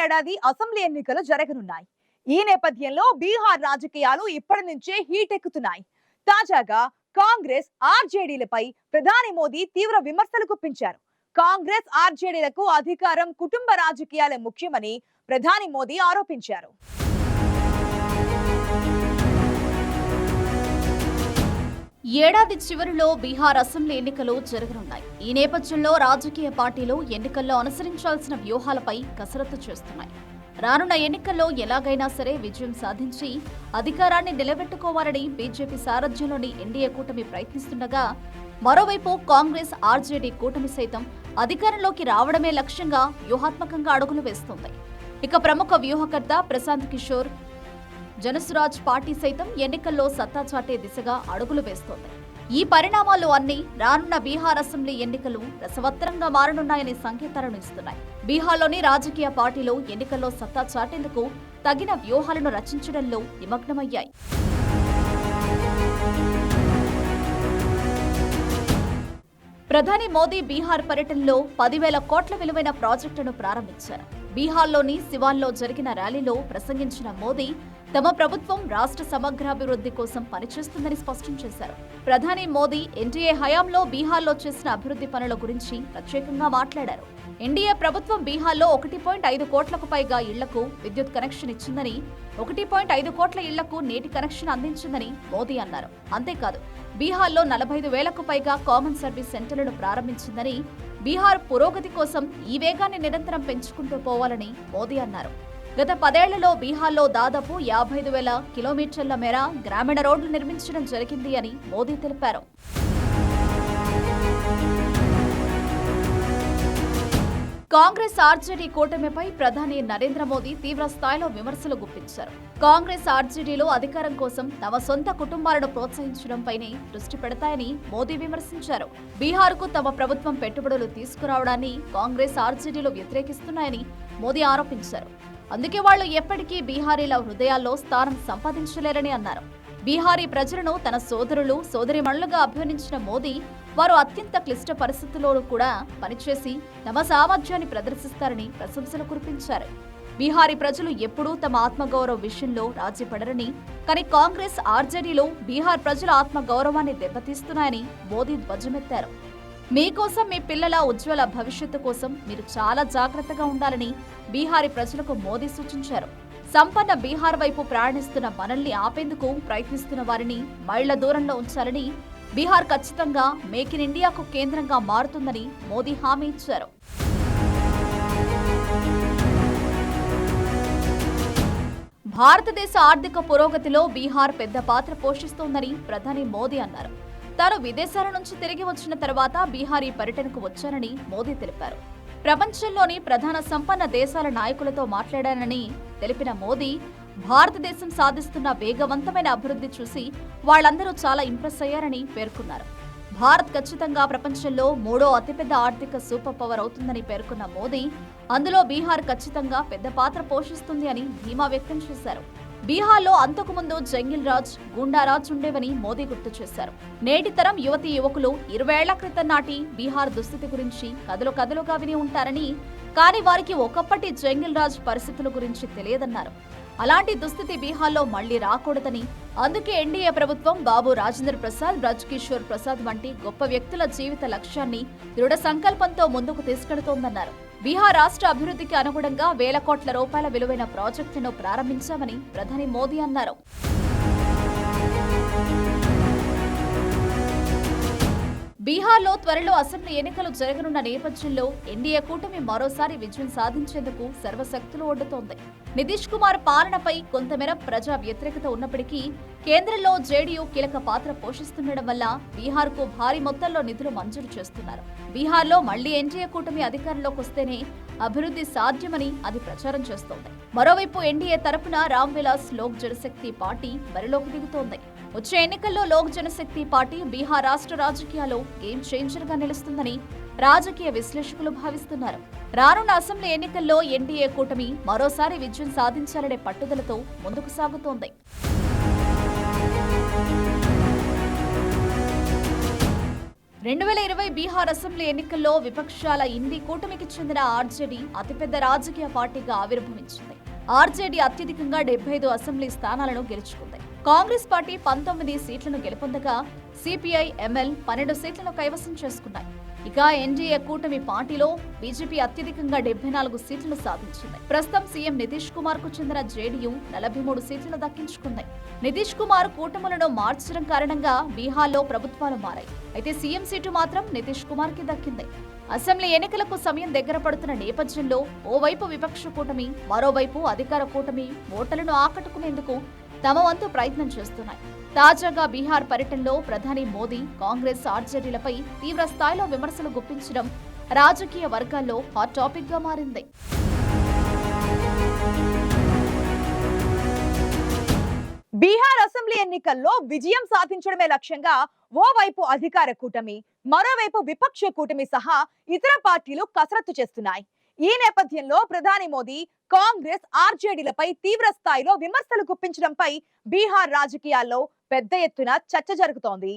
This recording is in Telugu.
ఏడాది అసెంబ్లీ ఎన్నికలు జరగనున్నాయి. ఈ నేపథ్యంలో బీహార్ రాజకీయాలు ఇప్పటి నుంచే హీట్ ఎక్కుతున్నాయి. తాజాగా కాంగ్రెస్ ఆర్జేడీలపై ప్రధాని మోదీ తీవ్ర విమర్శలు గుప్పించారు. కాంగ్రెస్ ఆర్జేడీలకు అధికారం, కుటుంబ రాజకీయాలే ముఖ్యమని ప్రధాని మోదీ ఆరోపించారు. ఏడాది చివరిలో బీహార్ అసెంబ్లీ ఎన్నికలు జరగనున్నాయి. ఈ నేపథ్యంలో రాజకీయ పార్టీలు ఎన్నికల్లో అనుసరించాల్సిన వ్యూహాలపై కసరత్తు చేస్తున్నాయి. రానున్న ఎన్నికల్లో ఎలాగైనా సరే విజయం సాధించి అధికారాన్ని నిలబెట్టుకోవాలని బీజేపీ సారథ్యంలోని ఎన్డీఏ కూటమి ప్రయత్నిస్తుండగా, మరోవైపు కాంగ్రెస్ ఆర్జేడీ కూటమి సైతం అధికారంలోకి రావడమే లక్ష్యంగా వ్యూహాత్మకంగా అడుగులు వేస్తోంది. ఇక ప్రముఖ వ్యూహకర్త ప్రశాంత్ కిషోర్ జనసురాజ్ పార్టీ సైతం ఎన్నికల్లో సత్తా చాటే దిశగా అడుగులు వేస్తోంది. ఈ పరిణామాలు అన్ని రానున్న బీహార్ అసెంబ్లీ ఎన్నికలు రసవత్తరంగా మారనున్నాయని సంకేతాలను ఇస్తున్నాయి. బీహార్లోని రాజకీయ పార్టీలు ఎన్నికల్లో సత్తా చాటేందుకు తగిన వ్యూహాలను రచించడంలో నిమగ్నమయ్యాయి. ప్రధాని మోదీ బీహార్ పర్యటనలో 10,000 కోట్ల విలువైన ప్రాజెక్టును ప్రారంభించారు. బీహార్లోని సివాన్లో జరిగిన ర్యాలీలో ప్రసంగించిన మోదీ తమ ప్రభుత్వం రాష్ట్ర సమగ్రాభివృద్ధి కోసం పనిచేస్తుందని స్పష్టం చేశారు. ప్రధాని మోదీ ఎన్డీఏ హయాంలో బీహార్లో చేసిన అభివృద్ధి పనుల గురించి ప్రత్యేకంగా మాట్లాడారు. ఎన్డీఏ ప్రభుత్వం బీహార్లో 1.5 కోట్లకు పైగా ఇళ్లకు విద్యుత్ కనెక్షన్ ఇచ్చిందని, 1.5 కోట్ల ఇళ్లకు నీటి కనెక్షన్ అందించిందని మోదీ అన్నారు. అంతేకాదు, బీహార్లో 45,000కు పైగా కామన్ సర్వీస్ సెంటర్లను ప్రారంభించిందని, బీహార్ పురోగతి కోసం ఈ వేగాన్ని నిరంతరం పెంచుకుంటూ పోవాలని మోదీ అన్నారు. గత 10 ఏళ్లలో బీహార్లో దాదాపు 55,000 కిలోమీటర్ల మేర గ్రామీణ రోడ్లు నిర్మించడం జరిగింది అని మోదీ తెలిపారు. కాంగ్రెస్ ఆర్జేడీ కూటమిపై ప్రధాని నరేంద్ర మోదీ తీవ్ర స్థాయిలో విమర్శలు గుప్పించారు. కాంగ్రెస్ ఆర్జేడీలో అధికారం కోసం తమ సొంత కుటుంబాలను ప్రోత్సహించడంపైనే దృష్టి పెడతాయని మోదీ విమర్శించారు. బీహార్కు తమ ప్రభుత్వం పెట్టుబడులు తీసుకురావడాన్ని కాంగ్రెస్ ఆర్జేడీలు వ్యతిరేకిస్తున్నాయని మోదీ ఆరోపించారు. అందుకే వాళ్లు ఎప్పటికీ బీహారీల హృదయాల్లో స్థానం సంపాదించలేరని అన్నారు. బీహారీ ప్రజలను తన సోదరులు, సోదరీమణులుగా అభివర్ణించిన మోదీ వారు అత్యంత క్లిష్ట పరిస్థితుల్లోనూ కూడా పనిచేసి తమ సామర్థ్యాన్ని ప్రదర్శిస్తారని ప్రశంసలు కురిపించారు. బీహారీ ప్రజలు ఎప్పుడూ తమ ఆత్మగౌరవ విషయంలో రాజీ పడరని, కానీ కాంగ్రెస్ ఆర్జేడీలో బీహార్ ప్రజల ఆత్మగౌరవాన్ని దెబ్బతీస్తున్నాయని మోదీ ధ్వజమెత్తారు. మీకోసం, మీ పిల్లల ఉజ్వల భవిష్యత్తు కోసం మీరు చాలా జాగ్రత్తగా ఉండాలని బీహారీ ప్రజలకు మోదీ సూచించారు. సంపన్న బీహార్ వైపు ప్రయాణిస్తున్న మనల్ని ఆపేందుకు ప్రయత్నిస్తున్న వారిని మైళ్ల దూరంలో ఉంచాలని, బీహార్ ఖచ్చితంగా మేక్ ఇన్ ఇండియాకు కేంద్రంగా మారుతుందని మోదీ హామీ ఇచ్చారు. భారతదేశ ఆర్థిక పురోగతిలో బీహార్ పెద్ద పాత్ర పోషిస్తోందని ప్రధాని మోదీ అన్నారు. తాను విదేశాల నుంచి తిరిగి వచ్చిన తర్వాత బీహార్ ఈ పర్యటనకు వచ్చానని మోదీ తెలిపారు. ప్రపంచంలోని ప్రధాన సంపన్న దేశాల నాయకులతో మాట్లాడానని తెలిపిన మోదీ, భారతదేశం సాధిస్తున్న వేగవంతమైన అభివృద్ధి చూసి వాళ్లందరూ చాలా ఇంప్రెస్ అయ్యారని పేర్కొన్నారు. భారత్ ఖచ్చితంగా ప్రపంచంలో 3వ అతిపెద్ద ఆర్థిక సూపర్ పవర్ అవుతుందని పేర్కొన్న మోదీ, అందులో బీహార్ ఖచ్చితంగా పెద్ద పాత్ర పోషిస్తుంది అని ధీమా వ్యక్తం చేశారు. బీహార్లో అంతకుముందు జంగిల్ రాజ్, గూండారాజ్ ఉండేవని మోదీ గుర్తు చేశారు. నేటి తరం యువతీ యువకులు 20 ఏళ్ల క్రితం నాటి బీహార్ దుస్థితి గురించి కథలుగా విని ఉంటారని, కానీ వారికి ఒకప్పటి జంగిల్ రాజ్ పరిస్థితుల గురించి తెలియదన్నారు. అలాంటి దుస్థితి బీహార్లో మళ్లీ రాకూడదని, అందుకే ఎన్డీఏ ప్రభుత్వం బాబు రాజేంద్ర ప్రసాద్, బ్రజ్ కిషోర్ ప్రసాద్ వంటి గొప్ప వ్యక్తుల జీవిత లక్ష్యాన్ని దృఢ సంకల్పంతో ముందుకు తీసుకెడుతోందన్నారు. బీహార్ రాష్ట్ర అభివృద్ధికి అనుగుణంగా 1,000 కోట్ల రూపాయల విలువైన ప్రాజెక్టును ప్రారంభించామని ప్రధాని మోదీ అన్నారు. బీహార్లో త్వరలో అసెంబ్లీ ఎన్నికలు జరగనున్న నేపథ్యంలో ఎన్డీఏ కూటమి మరోసారి విజయం సాధించేందుకు సర్వశక్తులు ఒడ్డుతోంది. నితీష్ కుమార్ పాలనపై కొంతమేర ప్రజా వ్యతిరేకత ఉన్నప్పటికీ కేంద్రంలో జేడీయూ కీలక పాత్ర పోషిస్తుండడం వల్ల బీహార్కు భారీ మొత్తంలో నిధులు మంజూరు చేస్తున్నారు. బీహార్లో మళ్లీ ఎన్డీఏ కూటమి అధికారంలోకి వస్తేనే అభివృద్ధి సాధ్యమని అది ప్రచారం చేస్తోంది. మరోవైపు ఎన్డీఏ తరపున రామ్ విలాస్ లోక్ జనశక్తి పార్టీ బరిలోకి దిగుతోంది. వచ్చే ఎన్నికల్లో లోక్ జనశక్తి పార్టీ బీహార్ రాష్ట్ర రాజకీయాల్లో గేమ్ చేంజర్ గా నిలుస్తుందని రాజకీయ విశ్లేషకులు భావిస్తున్నారు. రానున్న అసెంబ్లీ ఎన్నికల్లో ఎన్డీఏ కూటమి మరోసారి విజయం సాధించాలనే పట్టుదలతో ముందుకు సాగుతోంది. 2020 బీహార్ అసెంబ్లీ ఎన్నికల్లో విపక్షాల ఇండి కూటమికి చెందిన ఆర్జేడీ అతిపెద్ద రాజకీయ పార్టీగా ఆవిర్భవించింది. ఆర్జేడీ అత్యధికంగా 75 అసెంబ్లీ స్థానాలను గెలుచుకుంది. కాంగ్రెస్ పార్టీ 19 సీట్లను గెలుపొందగా సిపిఐ, ఎంఎల్ 12 సీట్లను కైవసం చేసుకున్నాయి. ఇక ఎన్డీఏ కూటమి పార్టీలో బీజేపీ అత్యధికంగా 74 సీట్లను సాధించింది. ప్రస్తుతం సీఎం నితీష్ కుమార్ కు చెందిన జేడీయూ 43 సీట్లను దక్కించుకుంది. నితీష్ కుమార్ కూటములను మార్చడం కారణంగా బీహార్లో ప్రభుత్వాలు మారాయి. అయితే సీఎం సీటు మాత్రం నితీష్ కుమార్ కి దక్కింది. అసెంబ్లీ ఎన్నికలకు సమయం దగ్గర పడుతున్న నేపథ్యంలో ఓవైపు విపక్ష కూటమి, మరోవైపు అధికార కూటమి ఓటర్లను ఆకట్టుకునేందుకు తమ వంతు ప్రయత్నం చేస్తున్నాయి. తాజాగా బీహార్ పర్యటనలో ప్రధాని మోదీ కాంగ్రెస్, ఆర్జేడీలపై తీవ్ర స్థాయిలో విమర్శలు గుప్పించడం రాజకీయ వర్గాల్లో హాట్ టాపిక్ గా మారింది. బీహార్ అసెంబ్లీ ఎన్నికల్లో విజయం సాధించడమే లక్ష్యంగా ఓవైపు అధికార కూటమి, మరోవైపు విపక్ష కూటమి సహా ఇతర పార్టీలు కసరత్తు చేస్తున్నాయి. ఈ నేపథ్యంలో ప్రధాని మోదీ కాంగ్రెస్, ఆర్జేడీలపై తీవ్ర స్థాయిలో విమర్శలు గుప్పించడంపై బీహార్ రాజకీయాల్లో పెద్ద ఎత్తున చర్చ జరుగుతోంది.